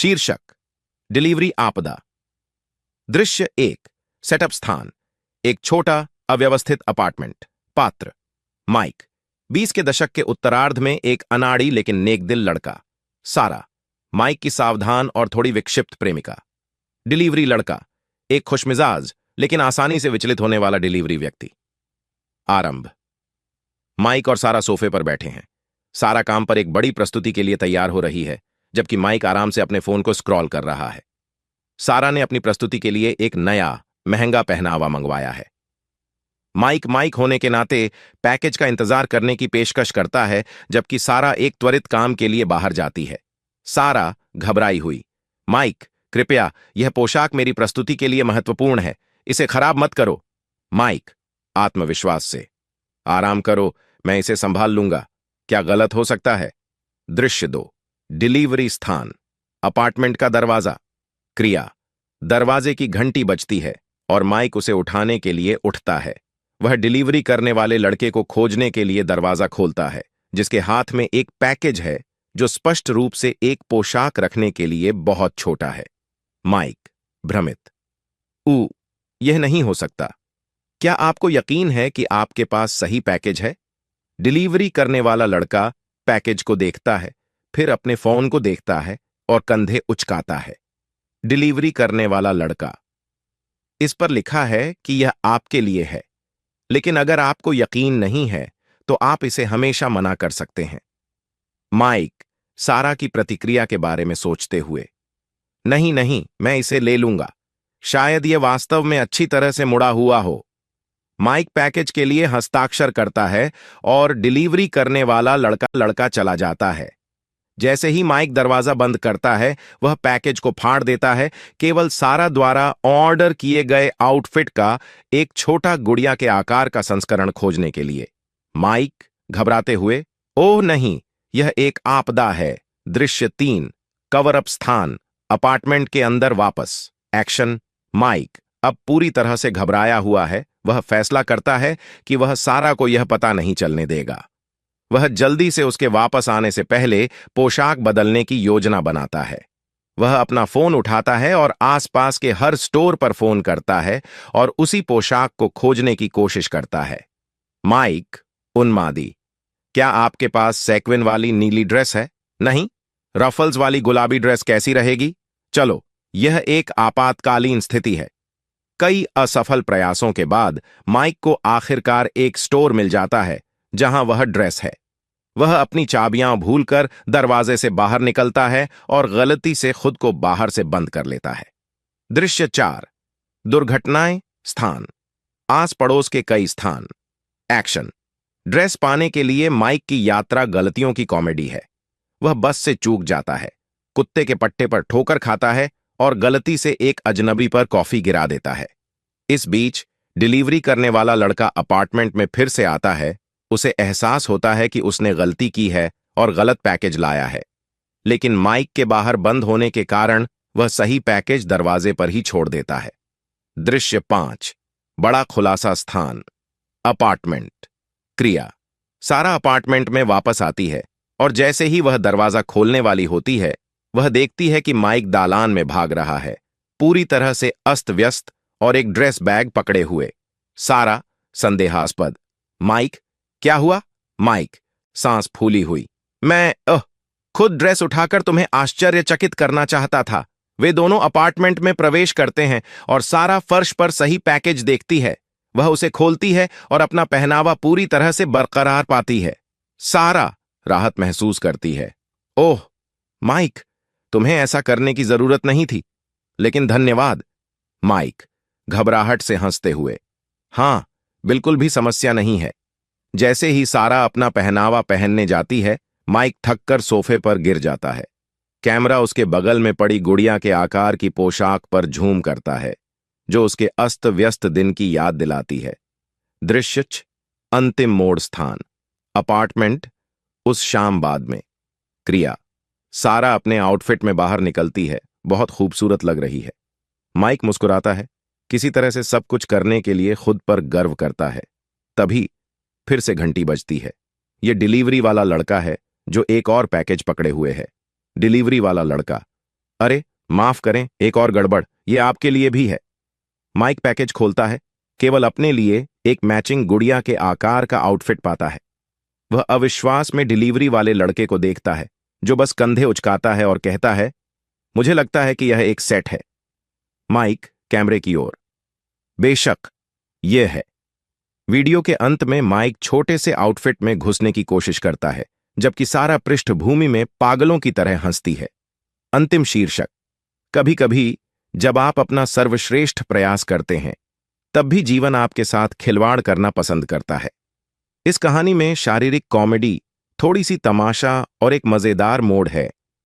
शीर्षक डिलीवरी आपदा। दृश्य 1। सेटअप स्थान एक छोटा अव्यवस्थित अपार्टमेंट। पात्र माइक, 20 के दशक के उत्तरार्ध में एक अनाड़ी लेकिन नेकदिल लड़का। सारा, माइक की सावधान और थोड़ी विक्षिप्त प्रेमिका। डिलीवरी लड़का, एक खुशमिजाज लेकिन आसानी से विचलित होने वाला डिलीवरी व्यक्ति। आरंभ। माइक और सारा सोफे पर बैठे हैं। सारा काम पर एक बड़ी प्रस्तुति के लिए तैयार हो रही है, जबकि माइक आराम से अपने फोन को स्क्रॉल कर रहा है। सारा ने अपनी प्रस्तुति के लिए एक नया महंगा पहनावा मंगवाया है। माइक होने के नाते पैकेज का इंतजार करने की पेशकश करता है, जबकि सारा एक त्वरित काम के लिए बाहर जाती है। सारा घबराई हुई, माइक, कृपया, यह पोशाक मेरी प्रस्तुति के लिए महत्वपूर्ण है, इसे खराब मत करो। माइक आत्मविश्वास से, आराम करो, मैं इसे संभाल लूंगा, क्या गलत हो सकता है। दृश्य 2। डिलीवरी स्थान अपार्टमेंट का दरवाजा। क्रिया, दरवाजे की घंटी बजती है और माइक उसे उठाने के लिए उठता है। वह डिलीवरी करने वाले लड़के को खोजने के लिए दरवाजा खोलता है, जिसके हाथ में एक पैकेज है जो स्पष्ट रूप से एक पोशाक रखने के लिए बहुत छोटा है। माइक भ्रमित, यह नहीं हो सकता। क्या आपको यकीन है कि आपके पास सही पैकेज है? डिलीवरी करने वाला लड़का पैकेज को देखता है, फिर अपने फोन को देखता है और कंधे उचकाता है। डिलीवरी करने वाला लड़का, इस पर लिखा है कि यह आपके लिए है, लेकिन अगर आपको यकीन नहीं है तो आप इसे हमेशा मना कर सकते हैं। माइक सारा की प्रतिक्रिया के बारे में सोचते हुए, नहीं, मैं इसे ले लूंगा, शायद यह वास्तव में अच्छी तरह से मुड़ा हुआ हो। माइक पैकेज के लिए हस्ताक्षर करता है और डिलीवरी करने वाला लड़का चला जाता है। जैसे ही माइक दरवाजा बंद करता है, वह पैकेज को फाड़ देता है, केवल सारा द्वारा ऑर्डर किए गए आउटफिट का एक छोटा गुड़िया के आकार का संस्करण खोजने के लिए। माइक घबराते हुए, ओह नहीं, यह एक आपदा है। दृश्य 3। कवर अप स्थान अपार्टमेंट के अंदर वापस। एक्शन। माइक अब पूरी तरह से घबराया हुआ है। वह फैसला करता है कि वह सारा को यह पता नहीं चलने देगा। वह जल्दी से उसके वापस आने से पहले पोशाक बदलने की योजना बनाता है। वह अपना फोन उठाता है और आसपास के हर स्टोर पर फोन करता है और उसी पोशाक को खोजने की कोशिश करता है। माइक उन्मादी, क्या आपके पास सेक्विन वाली नीली ड्रेस है? नहीं। रफल्स वाली गुलाबी ड्रेस कैसी रहेगी? चलो, यह एक आपातकालीन स्थिति है। कई असफल प्रयासों के बाद माइक को आखिरकार एक स्टोर मिल जाता है जहां वह ड्रेस है। वह अपनी चाबियां भूलकर दरवाजे से बाहर निकलता है और गलती से खुद को बाहर से बंद कर लेता है। दृश्य 4। दुर्घटनाएं स्थान आस पड़ोस के कई स्थान। एक्शन। ड्रेस पाने के लिए माइक की यात्रा गलतियों की कॉमेडी है। वह बस से चूक जाता है, कुत्ते के पट्टे पर ठोकर खाता है और गलती से एक अजनबी पर कॉफी गिरा देता है। इस बीच डिलीवरी करने वाला लड़का अपार्टमेंट में फिर से आता है। उसे एहसास होता है कि उसने गलती की है और गलत पैकेज लाया है, लेकिन माइक के बाहर बंद होने के कारण वह सही पैकेज दरवाजे पर ही छोड़ देता है। दृश्य 5। बड़ा खुलासा स्थान अपार्टमेंट। क्रिया, सारा अपार्टमेंट में वापस आती है और जैसे ही वह दरवाजा खोलने वाली होती है, वह देखती है कि माइक दालान में भाग रहा है, पूरी तरह से अस्त व्यस्त और एक ड्रेस बैग पकड़े हुए। सारा संदेहास्पद, माइक, क्या हुआ? माइक सांस फूली हुई, मैं खुद ड्रेस उठाकर तुम्हें आश्चर्यचकित करना चाहता था। वे दोनों अपार्टमेंट में प्रवेश करते हैं और सारा फर्श पर सही पैकेज देखती है। वह उसे खोलती है और अपना पहनावा पूरी तरह से बरकरार पाती है। सारा राहत महसूस करती है, ओह माइक, तुम्हें ऐसा करने की जरूरत नहीं थी, लेकिन धन्यवाद। माइक घबराहट से हंसते हुए, हां, बिल्कुल भी समस्या नहीं है। जैसे ही सारा अपना पहनावा पहनने जाती है, माइक थककर सोफे पर गिर जाता है। कैमरा उसके बगल में पड़ी गुड़िया के आकार की पोशाक पर झूम करता है, जो उसके अस्त व्यस्त दिन की याद दिलाती है। दृश्य 6। अंतिम मोड़ स्थान अपार्टमेंट उस शाम बाद में। क्रिया, सारा अपने आउटफिट में बाहर निकलती है, बहुत खूबसूरत लग रही है। माइक मुस्कुराता है, किसी तरह से सब कुछ करने के लिए खुद पर गर्व करता है। तभी फिर से घंटी बजती है। यह डिलीवरी वाला लड़का है जो एक और पैकेज पकड़े हुए है। डिलीवरी वाला लड़का, अरे माफ करें, एक और गड़बड़, ये आपके लिए भी है। माइक पैकेज खोलता है, केवल अपने लिए एक मैचिंग गुड़िया के आकार का आउटफिट पाता है। वह अविश्वास में डिलीवरी वाले लड़के को देखता है, जो बस कंधे उचकाता है और कहता है, मुझे लगता है कि यह एक सेट है। माइक कैमरे की ओर, बेशक यह है। वीडियो के अंत में माइक छोटे से आउटफिट में घुसने की कोशिश करता है, जबकि सारा पृष्ठभूमि में पागलों की तरह हंसती है। अंतिम शीर्षक, कभी कभी जब आप अपना सर्वश्रेष्ठ प्रयास करते हैं, तब भी जीवन आपके साथ खिलवाड़ करना पसंद करता है। इस कहानी में शारीरिक कॉमेडी, थोड़ी सी तमाशा और एक मजेदार मोड़ है